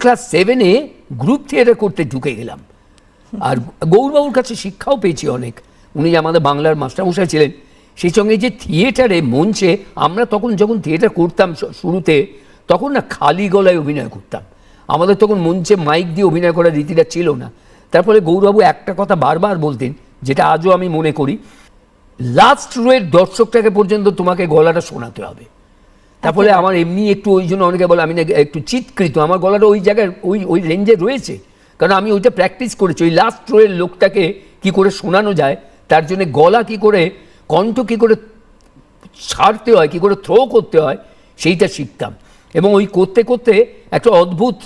Class 7-এ group theatre করতে ঢুকে গেলাম। আর গৌরবাবুর কাছে শিক্ষাও পেয়েছি অনেক। উনি আমাদের বাংলার মাস্টারমশাই ছিলেন। সেই সঙ্গে যে থিয়েটারে মঞ্চে আমরা তখন যখন থিয়েটার করতাম শুরুতে, তখন না খালি গলায় অভিনয় করতাম। আমাদের তখন মঞ্চে মাইক দিয়ে অভিনয় করার রীতিটা ছিল না। তারপরে গৌরবাবু একটা কথা বারবার বলতেন, যেটা আজও আমি মনে করি, লাস্ট রোয়ের দর্শকটাকে পর্যন্ত তোমাকে গলাটা শোনাতে হবে। তারপরে আমার এমনি একটু ওই জন্য অনেকে বলে আমি না একটু চিৎকৃত, আমার গলাটা ওই জায়গায় ওই রেঞ্জে রয়েছে, কারণ আমি ওইটা প্র্যাকটিস করেছি। ওই লাস্ট রোয়ের লোকটাকে কি করে শোনানো যায়, তার জন্য গলা কি করে, কণ্ঠ কি করে ছাড়তে হয়, কি করে থ্রো করতে হয়, সেইটা শিখতাম। এবং ওই করতে করতে একটা অদ্ভুত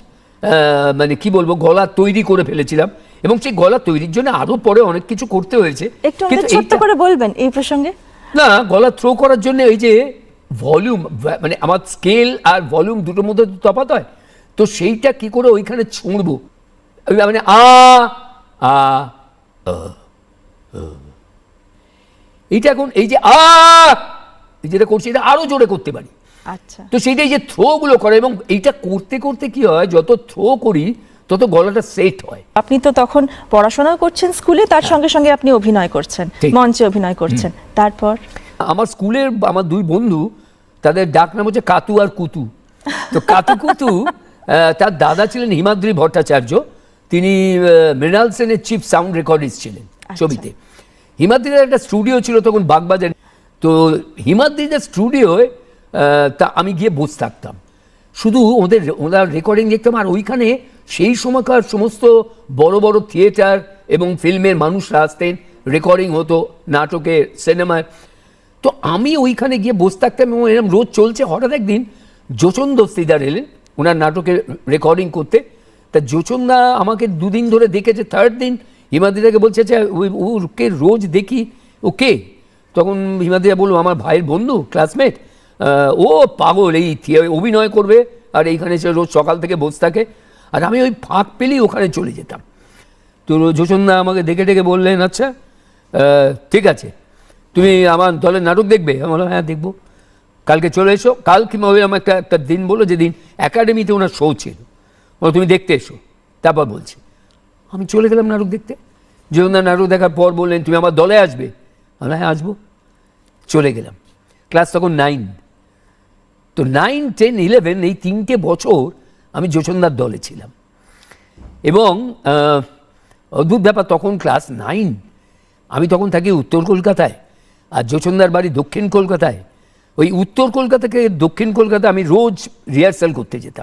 মানে কি বলবো গলা তৈরি করে ফেলেছিলাম। এবং সেই গলা তৈরির জন্য আরো পরে অনেক কিছু করতে হয়েছে। একটু ছোট্ট করে বলবেন এই প্রসঙ্গে। না, গলা থ্রো করার জন্য এই যে ভলিউম, মানে আমার স্কেল আর ভলিউম দুটোর মধ্যে তফাৎ হয়, তো সেইটা কি করে ওইখানে ছুঁড়বো, মানে এইটা এখন এই যে যেটা করছি এটা আরো জোরে করতে পারি। আচ্ছা, তো সেইটাই যে থ্রো গুলো করে, এবং এইটা করতে করতে কি হয়, যত থ্রো করি তত গলাটা সেট হয়। আপনি তো তখন পড়াশোনাও করছেন স্কুলে, তার সঙ্গে সঙ্গে আপনি অভিনয় করছেন, মঞ্চে অভিনয় করছেন। তারপর আমার স্কুলের আমার দুই বন্ধু, তাদের ডাক নাম হচ্ছে কাতু আর কুতু। তো কাতু কুতু, তার দাদা ছিলেন হিমাদ্রি ভট্টাচার্য, তিনি মৃণাল সেনের চিফ সাউন্ড রেকর্ডিস্ট ছিলেন ছবিতে। হিমাদ্রির একটা স্টুডিও ছিল তখন বাগবাজার। তো হিমাদ্রিদের স্টুডিওয় তা আমি গিয়ে বসে থাকতাম, শুধু ওনার রেকর্ডিং দেখতাম। আর ওইখানে সেই সময়কার সমস্ত বড় বড় থিয়েটার এবং ফিল্মের মানুষরা আসতেন, রেকর্ডিং হতো নাটকের, সিনেমায়। তো আমি ওইখানে গিয়ে বসে থাকতাম এবং এরকম রোজ চলছে। হঠাৎ একদিন যোচন দস্তিদার এলেন ওনার নাটকের রেকর্ডিং করতে। তা যোচনদা আমাকে দুদিন ধরে দেখেছে, থার্ড দিন হিমাদ্রিদাকে বলছে আচ্ছা ওকে রোজ দেখি, ওকে? তখন হিমাদ্রিদা বললো আমার ভাইয়ের বন্ধু, ক্লাসমেট, ও পাগল, এই অভিনয় করবে আর এইখানে সে রোজ সকাল থেকে বসে থাকে। আর আমি ওই ফাঁক পেলেই ওখানে চলে যেতাম। তো যোচনদা আমাকে দেখে ডেকে বললেন আচ্ছা ঠিক আছে, তুমি আমার দলের নাটক দেখবে? আমি বললাম হ্যাঁ দেখবো, কালকে চলে এসো। কাল কিংবা আমার একটা দিন বলো যেদিন একাডেমিতে ওনার শো ছিল, বলো তুমি দেখতে এসো, তারপর বলছি। আমি চলে গেলাম নাটক দেখতে। যোচনদার নাটক দেখার পর বললেন তুমি আমার দলে আসবে? আমি হ্যাঁ আসবো। চলে গেলাম। ক্লাস তখন 9। তো 9, 10, 11 এই 3টে বছর আমি যোচনদার দলে ছিলাম। এবং অদ্ভুত ব্যাপার, তখন ক্লাস 9, আমি তখন থাকি উত্তর কলকাতায় আর যোচনদার বাড়ি দক্ষিণ কলকাতায়। ওই উত্তর কলকাতা থেকে দক্ষিণ কলকাতা আমি রোজ রিহার্সাল করতে যেতাম।